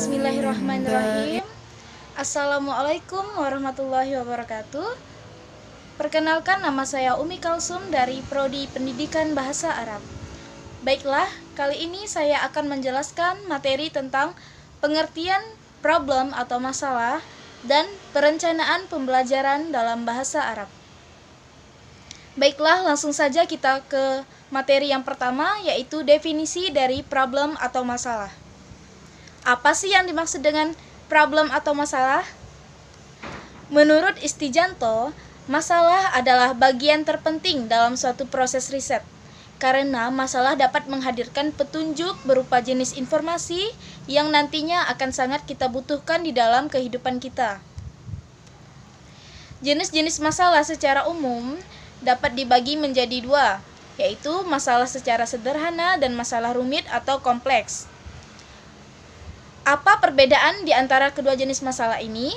Bismillahirrahmanirrahim. Assalamualaikum warahmatullahi wabarakatuh. Perkenalkan, nama saya Umi Kalsum dari Prodi Pendidikan Bahasa Arab. Baiklah, kali ini saya akan menjelaskan materi tentang pengertian problem atau masalah dan perencanaan pembelajaran dalam bahasa Arab. Baiklah, langsung saja kita ke materi yang pertama, yaitu definisi dari problem atau masalah. Apa sih yang dimaksud dengan problem atau masalah? Menurut Istijanto, masalah adalah bagian terpenting dalam suatu proses riset, karena masalah dapat menghadirkan petunjuk berupa jenis informasi yang nantinya akan sangat kita butuhkan di dalam kehidupan kita. Jenis-jenis masalah secara umum dapat dibagi menjadi dua, yaitu masalah secara sederhana dan masalah rumit atau kompleks. Apa perbedaan di antara kedua jenis masalah ini?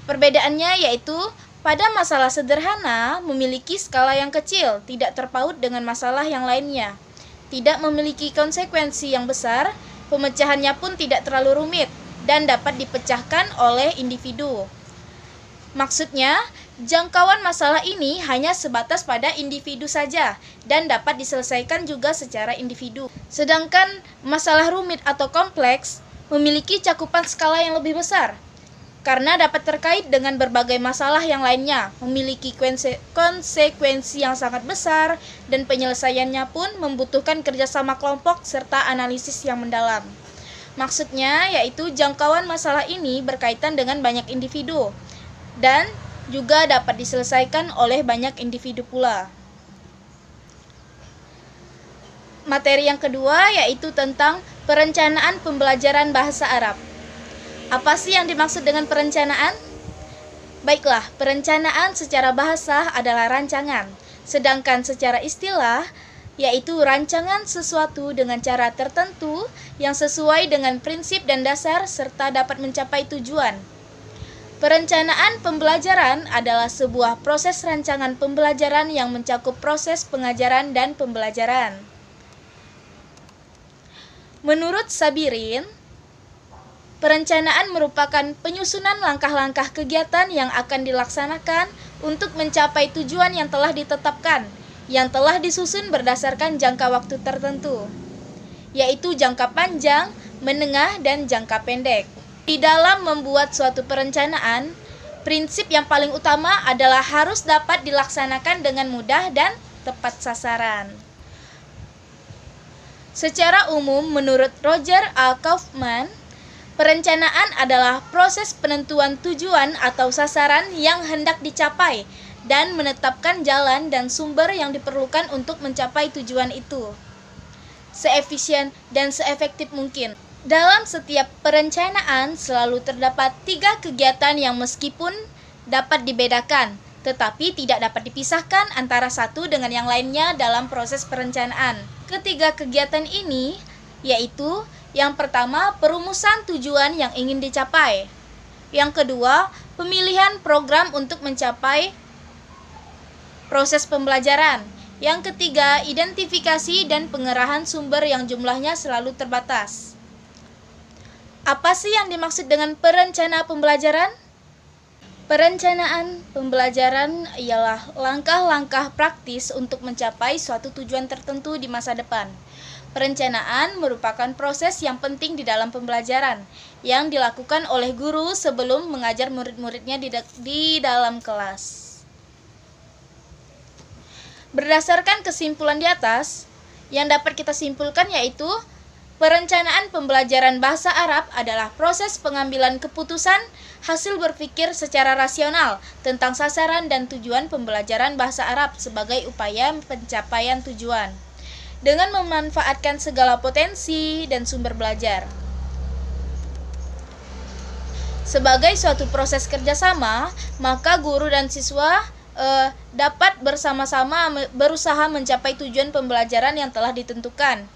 Perbedaannya yaitu pada masalah sederhana memiliki skala yang kecil, tidak terpaut dengan masalah yang lainnya, tidak memiliki konsekuensi yang besar, pemecahannya pun tidak terlalu rumit, dan dapat dipecahkan oleh individu. Maksudnya, jangkauan masalah ini hanya sebatas pada individu saja dan dapat diselesaikan juga secara individu. Sedangkan masalah rumit atau kompleks memiliki cakupan skala yang lebih besar karena dapat terkait dengan berbagai masalah yang lainnya, memiliki konsekuensi yang sangat besar, dan penyelesaiannya pun membutuhkan kerjasama kelompok serta analisis yang mendalam. Maksudnya yaitu jangkauan masalah ini berkaitan dengan banyak individu dan juga dapat diselesaikan oleh banyak individu pula. Materi yang kedua yaitu tentang perencanaan pembelajaran bahasa Arab. Apa sih yang dimaksud dengan perencanaan? Baiklah, perencanaan secara bahasa adalah rancangan, sedangkan secara istilah yaitu rancangan sesuatu dengan cara tertentu yang sesuai dengan prinsip dan dasar serta dapat mencapai tujuan. Perencanaan pembelajaran adalah sebuah proses rancangan pembelajaran yang mencakup proses pengajaran dan pembelajaran. Menurut Sabirin, perencanaan merupakan penyusunan langkah-langkah kegiatan yang akan dilaksanakan untuk mencapai tujuan yang telah ditetapkan, yang telah disusun berdasarkan jangka waktu tertentu, yaitu jangka panjang, menengah, dan jangka pendek. Di dalam membuat suatu perencanaan, prinsip yang paling utama adalah harus dapat dilaksanakan dengan mudah dan tepat sasaran. Secara umum, menurut Roger A. Kaufman, perencanaan adalah proses penentuan tujuan atau sasaran yang hendak dicapai dan menetapkan jalan dan sumber yang diperlukan untuk mencapai tujuan itu seefisien dan seefektif mungkin. Dalam setiap perencanaan selalu terdapat 3 kegiatan yang meskipun dapat dibedakan, tetapi tidak dapat dipisahkan antara satu dengan yang lainnya dalam proses perencanaan. Ketiga kegiatan ini yaitu yang pertama, perumusan tujuan yang ingin dicapai. Yang kedua, pemilihan program untuk mencapai proses pembelajaran. Yang ketiga, identifikasi dan pengerahan sumber yang jumlahnya selalu terbatas. Apa sih yang dimaksud dengan perencana pembelajaran? Perencanaan pembelajaran ialah langkah-langkah praktis untuk mencapai suatu tujuan tertentu di masa depan. Perencanaan merupakan proses yang penting di dalam pembelajaran yang dilakukan oleh guru sebelum mengajar murid-muridnya di dalam kelas. Berdasarkan kesimpulan di atas, yang dapat kita simpulkan yaitu perencanaan pembelajaran bahasa Arab adalah proses pengambilan keputusan hasil berpikir secara rasional tentang sasaran dan tujuan pembelajaran bahasa Arab sebagai upaya pencapaian tujuan, dengan memanfaatkan segala potensi dan sumber belajar. Sebagai suatu proses kerjasama, maka guru dan siswa dapat bersama-sama berusaha mencapai tujuan pembelajaran yang telah ditentukan.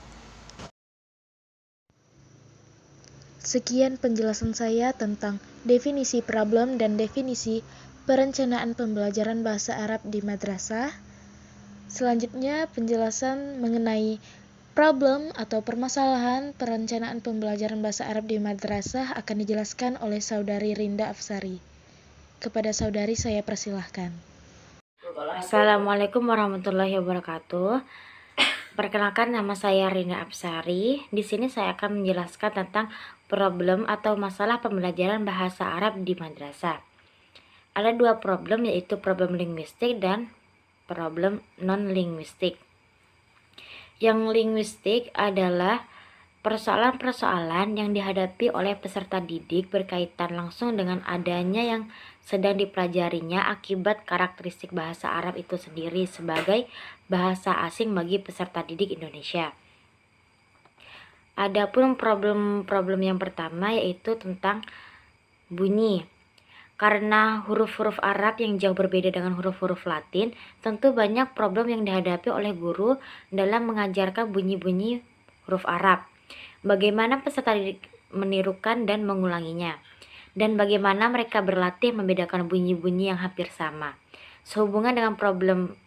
Sekian penjelasan saya tentang definisi problem dan definisi perencanaan pembelajaran bahasa Arab di madrasah. Selanjutnya penjelasan mengenai Problem atau permasalahan perencanaan pembelajaran bahasa Arab di madrasah akan dijelaskan oleh Saudari Rinda Afsari. Kepada saudari saya persilahkan. Assalamualaikum warahmatullahi wabarakatuh. Perkenalkan, nama saya Rinda Afsari. Di sini saya akan menjelaskan tentang problem atau masalah pembelajaran bahasa Arab di madrasah. Ada dua problem, yaitu problem linguistik dan problem non-linguistik. Yang linguistik adalah persoalan-persoalan yang dihadapi oleh peserta didik berkaitan langsung dengan adanya yang sedang dipelajarinya akibat karakteristik bahasa Arab itu sendiri sebagai bahasa asing bagi peserta didik Indonesia. Adapun problem yang pertama yaitu tentang bunyi. Karena huruf-huruf Arab yang jauh berbeda dengan huruf-huruf Latin, tentu banyak problem yang dihadapi oleh guru dalam mengajarkan bunyi-bunyi huruf Arab. Bagaimana peserta didik menirukan dan mengulanginya, dan bagaimana mereka berlatih membedakan bunyi-bunyi yang hampir sama. Sehubungan dengan problem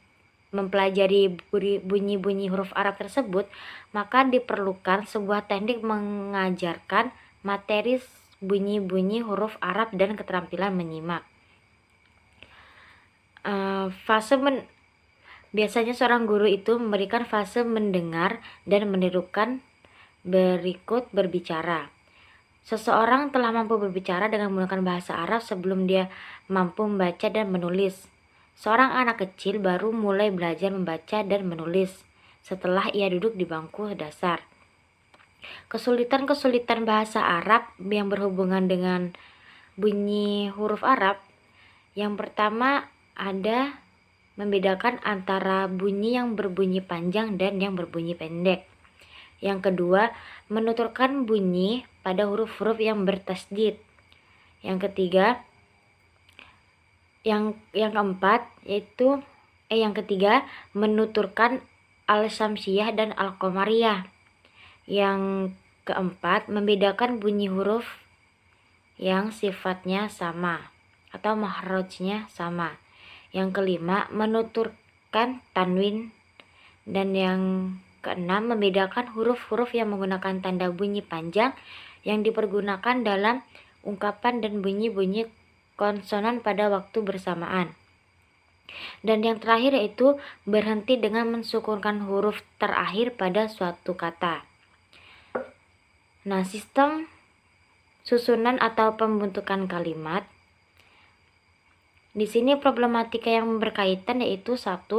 mempelajari bunyi-bunyi huruf Arab tersebut, maka diperlukan sebuah teknik mengajarkan materi bunyi-bunyi huruf Arab dan keterampilan menyimak. Biasanya seorang guru itu memberikan fase mendengar dan menirukan berikut berbicara. Seseorang telah mampu berbicara dengan menggunakan bahasa Arab sebelum dia mampu membaca dan menulis. Seorang anak kecil baru mulai belajar membaca dan menulis setelah ia duduk di bangku dasar. Kesulitan-kesulitan bahasa Arab yang berhubungan dengan bunyi huruf Arab. Yang pertama ada membedakan antara bunyi yang berbunyi panjang dan yang berbunyi pendek. Yang kedua, menuturkan bunyi pada huruf-huruf yang bertasdid. Yang ketiga, yang ketiga, menuturkan al-syamsiyah dan al-qamariyah. Yang keempat, membedakan bunyi huruf yang sifatnya sama atau makhrajnya sama. Yang kelima, menuturkan tanwin. Dan yang keenam, membedakan huruf-huruf yang menggunakan tanda bunyi panjang yang dipergunakan dalam ungkapan dan bunyi-bunyi konsonan pada waktu bersamaan. Dan yang terakhir yaitu berhenti dengan mensukunkan huruf terakhir pada suatu kata. Nah, sistem susunan atau pembentukan kalimat. Di sini problematika yang berkaitan yaitu 1.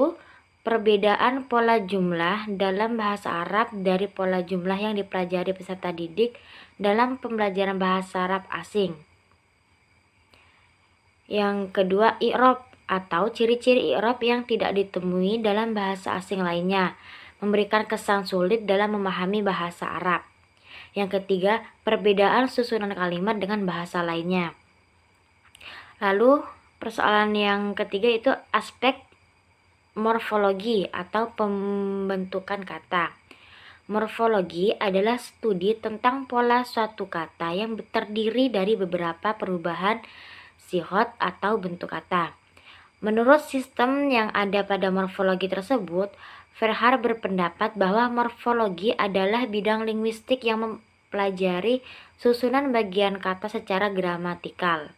Perbedaan pola jumlah dalam bahasa Arab dari pola jumlah yang dipelajari peserta didik dalam pembelajaran bahasa Arab asing. Yang kedua, i'rab atau ciri-ciri i'rab yang tidak ditemui dalam bahasa asing lainnya, memberikan kesan sulit dalam memahami bahasa Arab. Yang ketiga, perbedaan susunan kalimat dengan bahasa lainnya. Lalu, persoalan yang ketiga itu aspek morfologi atau pembentukan kata. Morfologi adalah studi tentang pola suatu kata yang terdiri dari beberapa perubahan sihot atau bentuk kata. Menurut sistem yang ada pada morfologi tersebut, Verhaar berpendapat bahwa morfologi adalah bidang linguistik yang mempelajari susunan bagian kata secara gramatikal.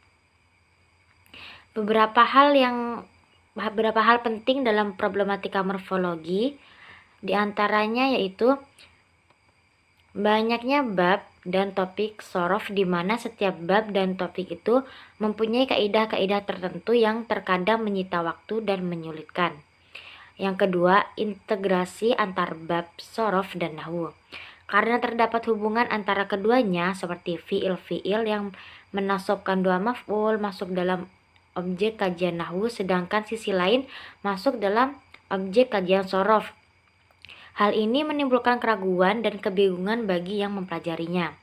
Beberapa hal penting dalam problematika morfologi diantaranya yaitu banyaknya bab dan topik sorof, di mana setiap bab dan topik itu mempunyai kaidah-kaidah tertentu yang terkadang menyita waktu dan menyulitkan. Yang kedua, integrasi antar bab sorof dan nahwu. Karena terdapat hubungan antara keduanya seperti fiil-fiil yang menasobkan dua maf'ul masuk dalam objek kajian nahwu, sedangkan sisi lain masuk dalam objek kajian sorof. Hal ini menimbulkan keraguan dan kebingungan bagi yang mempelajarinya.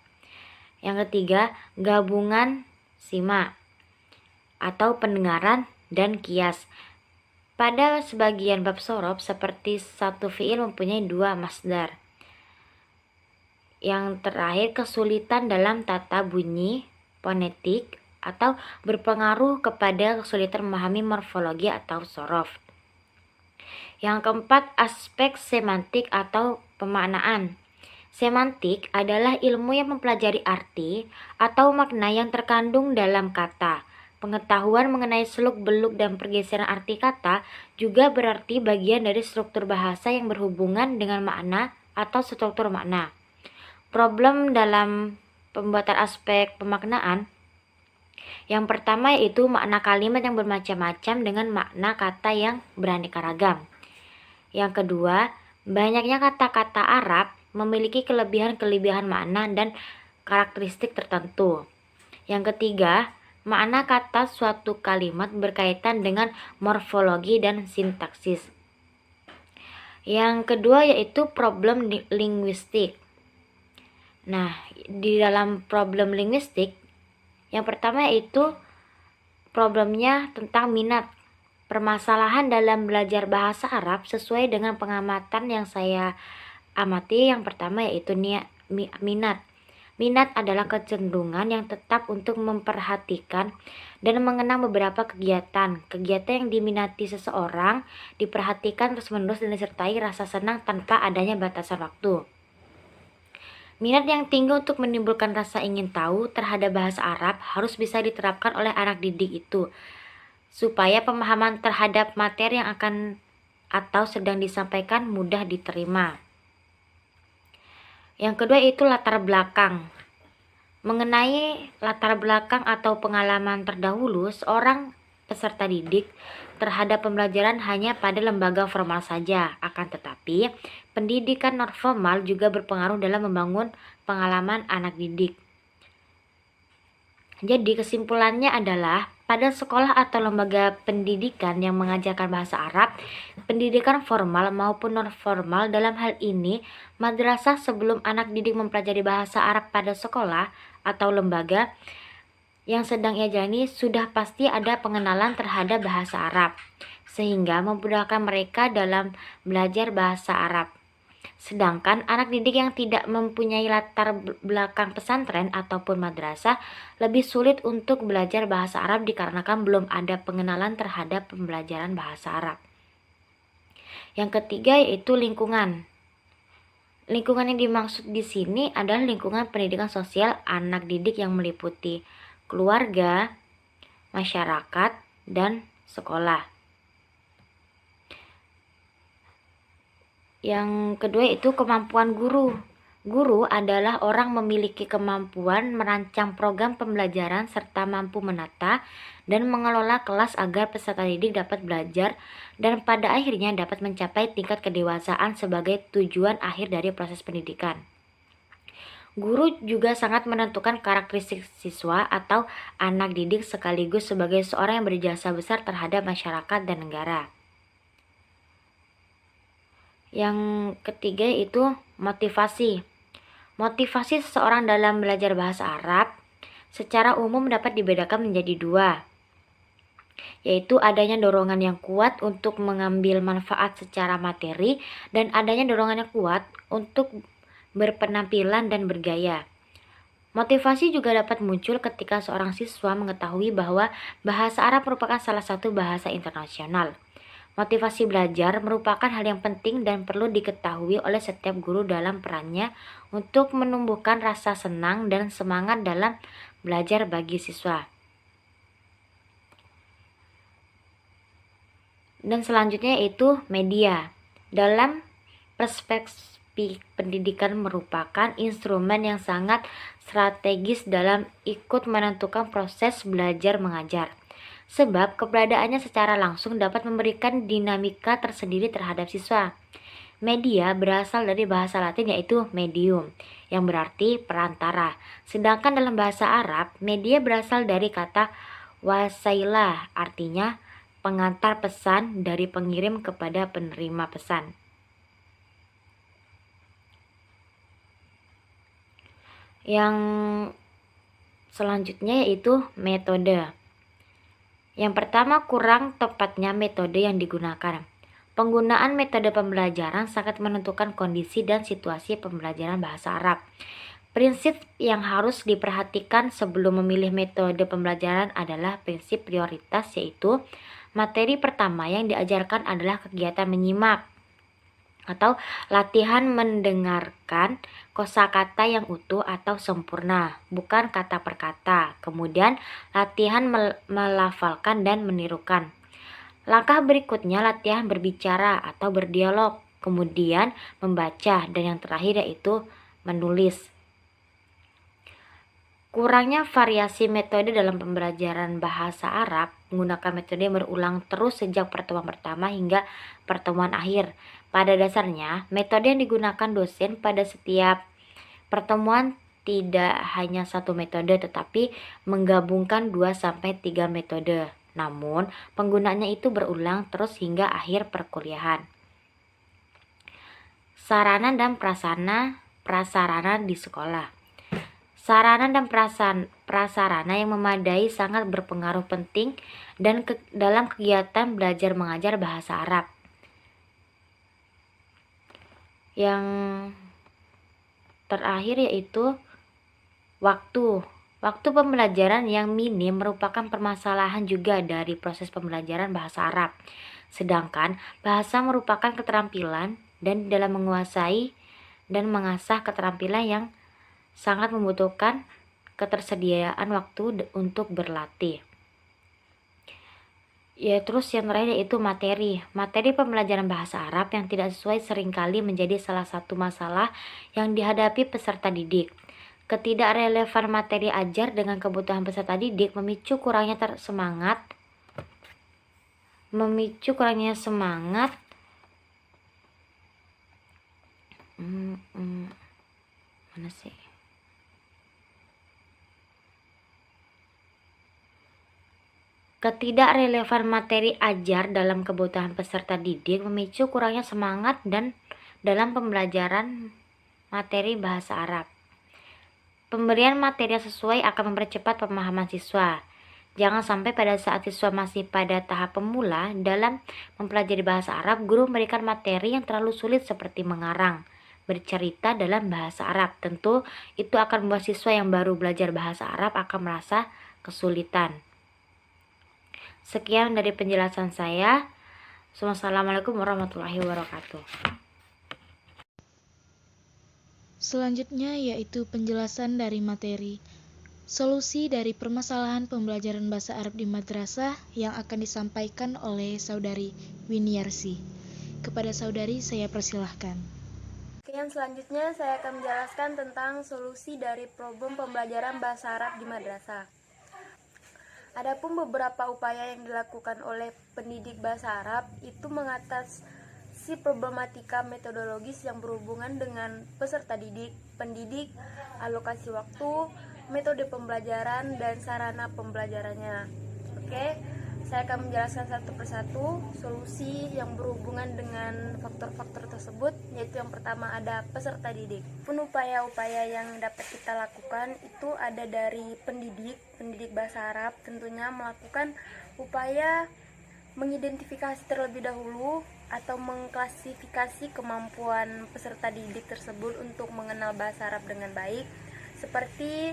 Yang ketiga, gabungan sima atau pendengaran dan kias. Pada sebagian bab sorof, seperti satu fiil mempunyai dua masdar. Yang terakhir, kesulitan dalam tata bunyi fonetik atau berpengaruh kepada kesulitan memahami morfologi atau sorof. Yang keempat, aspek semantik atau pemaknaan. Semantik adalah ilmu yang mempelajari arti atau makna yang terkandung dalam kata. Pengetahuan mengenai seluk-beluk dan pergeseran arti kata juga berarti bagian dari struktur bahasa yang berhubungan dengan makna atau struktur makna. Problem dalam pembuatan aspek pemaknaan yang pertama yaitu makna kalimat yang bermacam-macam dengan makna kata yang beraneka ragam. Yang kedua, banyaknya kata-kata Arab memiliki kelebihan-kelebihan makna dan karakteristik tertentu. Yang ketiga, makna kata suatu kalimat berkaitan dengan morfologi dan sintaksis. Yang kedua yaitu problem linguistik. Nah, di dalam problem linguistik, yang pertama yaitu problemnya tentang minat. Permasalahan dalam belajar bahasa Arab sesuai dengan pengamatan yang saya amati, yang pertama yaitu minat. Minat adalah kecenderungan yang tetap untuk memperhatikan dan mengenang beberapa kegiatan. Kegiatan yang diminati seseorang diperhatikan terus-menerus dan disertai rasa senang tanpa adanya batasan waktu. Minat yang tinggi untuk menimbulkan rasa ingin tahu terhadap bahasa Arab harus bisa diterapkan oleh anak didik itu, supaya pemahaman terhadap materi yang akan atau sedang disampaikan mudah diterima. Yang kedua itu latar belakang. Mengenai latar belakang atau pengalaman terdahulu seorang peserta didik terhadap pembelajaran hanya pada lembaga formal saja. Akan tetapi, pendidikan non formal juga berpengaruh dalam membangun pengalaman anak didik. Jadi kesimpulannya adalah pada sekolah atau lembaga pendidikan yang mengajarkan bahasa Arab, pendidikan formal maupun non-formal, dalam hal ini madrasah, sebelum anak didik mempelajari bahasa Arab pada sekolah atau lembaga yang sedang ia jalani, sudah pasti ada pengenalan terhadap bahasa Arab, sehingga memudahkan mereka dalam belajar bahasa Arab. Sedangkan anak didik yang tidak mempunyai latar belakang pesantren ataupun madrasah lebih sulit untuk belajar bahasa Arab dikarenakan belum ada pengenalan terhadap pembelajaran bahasa Arab. Yang ketiga yaitu lingkungan. Lingkungan yang dimaksud di sini adalah lingkungan pendidikan sosial anak didik yang meliputi keluarga, masyarakat, dan sekolah. Yang kedua itu kemampuan guru. Guru adalah orang memiliki kemampuan merancang program pembelajaran serta mampu menata dan mengelola kelas agar peserta didik dapat belajar dan pada akhirnya dapat mencapai tingkat kedewasaan sebagai tujuan akhir dari proses pendidikan. Guru juga sangat menentukan karakteristik siswa atau anak didik sekaligus sebagai seorang yang berjasa besar terhadap masyarakat dan negara. Yang ketiga itu motivasi. Motivasi seseorang dalam belajar bahasa Arab secara umum dapat dibedakan menjadi dua, yaitu adanya dorongan yang kuat untuk mengambil manfaat secara materi dan adanya dorongan yang kuat untuk berpenampilan dan bergaya. Motivasi juga dapat muncul ketika seorang siswa mengetahui bahwa bahasa Arab merupakan salah satu bahasa internasional. Motivasi belajar merupakan hal yang penting dan perlu diketahui oleh setiap guru dalam perannya untuk menumbuhkan rasa senang dan semangat dalam belajar bagi siswa. Dan selanjutnya yaitu media. Dalam perspektif pendidikan merupakan instrumen yang sangat strategis dalam ikut menentukan proses belajar mengajar. Sebab keberadaannya secara langsung dapat memberikan dinamika tersendiri terhadap siswa. Media berasal dari bahasa Latin yaitu medium, yang berarti perantara. Sedangkan dalam bahasa Arab, media berasal dari kata wasailah, artinya pengantar pesan dari pengirim kepada penerima pesan. Yang selanjutnya yaitu metode. Yang pertama, kurang tepatnya metode yang digunakan. Penggunaan metode pembelajaran sangat menentukan kondisi dan situasi pembelajaran bahasa Arab. Prinsip yang harus diperhatikan sebelum memilih metode pembelajaran adalah prinsip prioritas, yaitu materi pertama yang diajarkan adalah kegiatan menyimak. atau latihan mendengarkan kosakata yang utuh atau sempurna, bukan kata per kata. Kemudian latihan melafalkan dan menirukan. Langkah berikutnya latihan berbicara atau berdialog, kemudian membaca, dan yang terakhir yaitu menulis. Kurangnya variasi metode dalam pembelajaran bahasa Arab menggunakan metode yang berulang terus sejak pertemuan pertama hingga pertemuan akhir. Pada dasarnya, metode yang digunakan dosen pada setiap pertemuan tidak hanya satu metode tetapi menggabungkan 2-3 metode. Namun, penggunaannya itu berulang terus hingga akhir perkuliahan. Sarana dan prasarana di sekolah. Sarana dan prasarana yang memadai sangat berpengaruh penting dalam kegiatan belajar mengajar bahasa Arab. Yang terakhir yaitu waktu. Waktu pembelajaran yang minim merupakan permasalahan juga dari proses pembelajaran bahasa Arab. Sedangkan bahasa merupakan keterampilan dan dalam menguasai dan mengasah keterampilan yang sangat membutuhkan ketersediaan waktu untuk berlatih. Ya, terus yang terakhir yaitu materi. Materi pembelajaran bahasa Arab yang tidak sesuai seringkali menjadi salah satu masalah yang dihadapi peserta didik. Ketidakrelevan materi ajar dengan kebutuhan peserta didik memicu kurangnya semangat. Mana sih? Ketidakrelevan materi ajar dalam kebutuhan peserta didik memicu kurangnya semangat dan dalam pembelajaran materi bahasa Arab. Pemberian materi yang sesuai akan mempercepat pemahaman siswa. Jangan sampai pada saat siswa masih pada tahap pemula dalam mempelajari bahasa Arab, guru memberikan materi yang terlalu sulit seperti mengarang, bercerita dalam bahasa Arab. Tentu itu akan membuat siswa yang baru belajar bahasa Arab akan merasa kesulitan. Sekian dari penjelasan saya. Wassalamualaikum warahmatullahi wabarakatuh. Selanjutnya yaitu penjelasan dari materi. Solusi dari permasalahan pembelajaran bahasa Arab di madrasah yang akan disampaikan oleh Saudari Winiarsi. Kepada Saudari saya persilahkan. Yang selanjutnya saya akan menjelaskan tentang solusi dari problem pembelajaran bahasa Arab di madrasah. Adapun beberapa upaya yang dilakukan oleh pendidik bahasa Arab itu mengatasi problematika metodologis yang berhubungan dengan peserta didik, pendidik, alokasi waktu, metode pembelajaran, dan sarana pembelajarannya. Oke, saya akan menjelaskan satu persatu solusi yang berhubungan dengan faktor-faktor tersebut, yaitu yang pertama ada peserta didik. Upaya-upaya yang dapat kita lakukan itu ada dari pendidik bahasa Arab, tentunya melakukan upaya mengidentifikasi terlebih dahulu atau mengklasifikasi kemampuan peserta didik tersebut untuk mengenal bahasa Arab dengan baik, seperti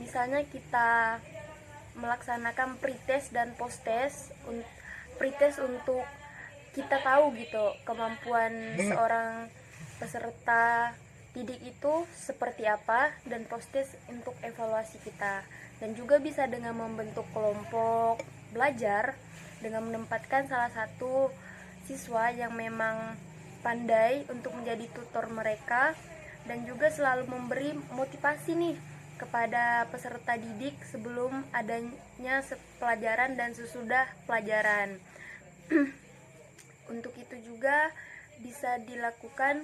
misalnya kita melaksanakan pretest dan posttest. Pretest untuk kita tahu gitu kemampuan seorang peserta didik itu seperti apa, dan posttest untuk evaluasi kita. Dan juga bisa dengan membentuk kelompok belajar dengan menempatkan salah satu siswa yang memang pandai untuk menjadi tutor mereka, dan juga selalu memberi motivasi nih kepada peserta didik sebelum adanya pelajaran dan sesudah pelajaran. Untuk itu juga bisa dilakukan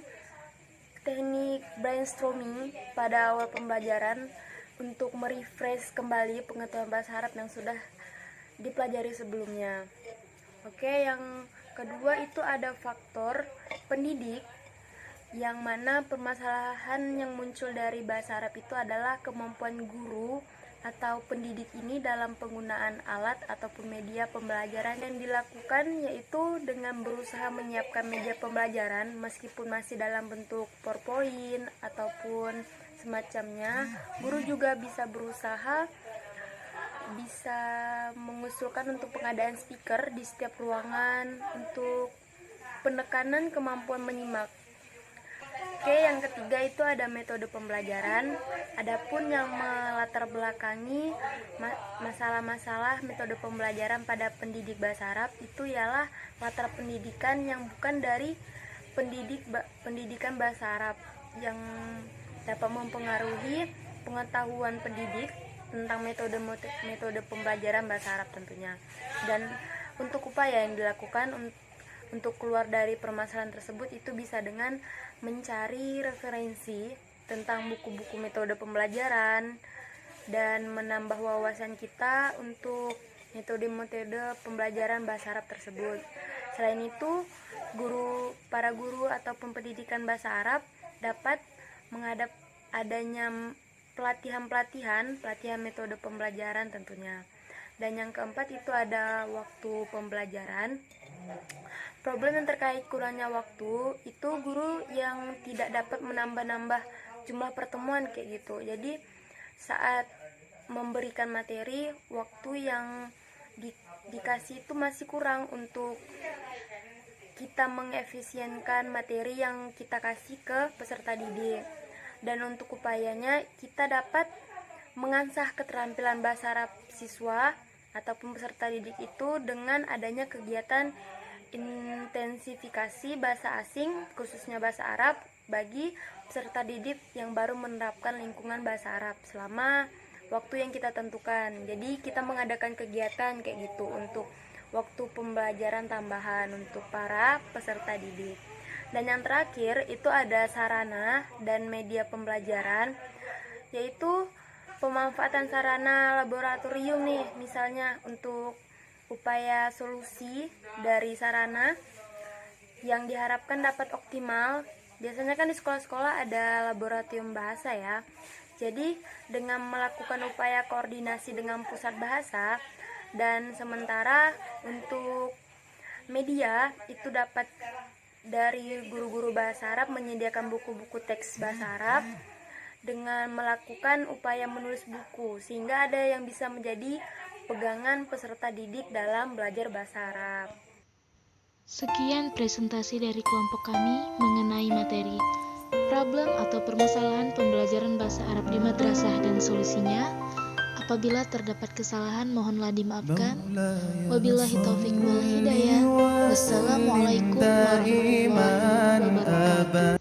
teknik brainstorming pada awal pembelajaran untuk merefresh kembali pengetahuan bahasa Arab yang sudah dipelajari sebelumnya. Oke, yang kedua itu ada faktor pendidik, yang mana permasalahan yang muncul dari bahasa Arab itu adalah kemampuan guru atau pendidik ini dalam penggunaan alat ataupun media pembelajaran. Yang dilakukan yaitu dengan berusaha menyiapkan media pembelajaran meskipun masih dalam bentuk PowerPoint ataupun semacamnya. Guru juga bisa mengusulkan untuk pengadaan speaker di setiap ruangan untuk penekanan kemampuan menyimak. Oke, yang ketiga itu ada metode pembelajaran. Adapun yang melatar belakangi masalah-masalah metode pembelajaran pada pendidik bahasa Arab itu ialah latar pendidikan yang bukan dari pendidikan bahasa Arab yang dapat mempengaruhi pengetahuan pendidik tentang metode pembelajaran bahasa Arab tentunya. Dan untuk upaya yang dilakukan untuk keluar dari permasalahan tersebut itu bisa dengan mencari referensi tentang buku-buku metode pembelajaran dan menambah wawasan kita untuk metode-metode pembelajaran bahasa Arab tersebut. Selain itu, para guru ataupun pendidikan bahasa Arab dapat menghadap adanya pelatihan metode pembelajaran tentunya. Dan yang keempat itu ada waktu pembelajaran. Problem yang terkait kurangnya waktu itu guru yang tidak dapat menambah-nambah jumlah pertemuan kayak gitu. Jadi saat memberikan materi, waktu yang dikasih itu masih kurang untuk kita mengefisienkan materi yang kita kasih ke peserta didik. Dan untuk upayanya kita dapat mengasah keterampilan bahasa Arab siswa ataupun peserta didik itu dengan adanya kegiatan intensifikasi bahasa asing khususnya bahasa Arab bagi peserta didik yang baru menerapkan lingkungan bahasa Arab selama waktu yang kita tentukan. Jadi kita mengadakan kegiatan kayak gitu untuk waktu pembelajaran tambahan untuk para peserta didik. Dan yang terakhir itu ada sarana dan media pembelajaran, yaitu pemanfaatan sarana laboratorium nih, misalnya untuk upaya solusi dari sarana yang diharapkan dapat optimal. Biasanya kan di sekolah-sekolah ada laboratorium bahasa ya. Jadi dengan melakukan upaya koordinasi dengan pusat bahasa, dan sementara untuk media itu dapat dari guru-guru bahasa Arab menyediakan buku-buku teks bahasa Arab dengan melakukan upaya menulis buku sehingga ada yang bisa menjadi pegangan peserta didik dalam belajar bahasa Arab. Sekian presentasi dari kelompok kami mengenai materi problem atau permasalahan pembelajaran bahasa Arab di madrasah dan solusinya. Apabila terdapat kesalahan mohonlah dimaafkan. Wabillahi taufiq wal hidayah. Wassalamualaikum warahmatullahi wabarakatuh.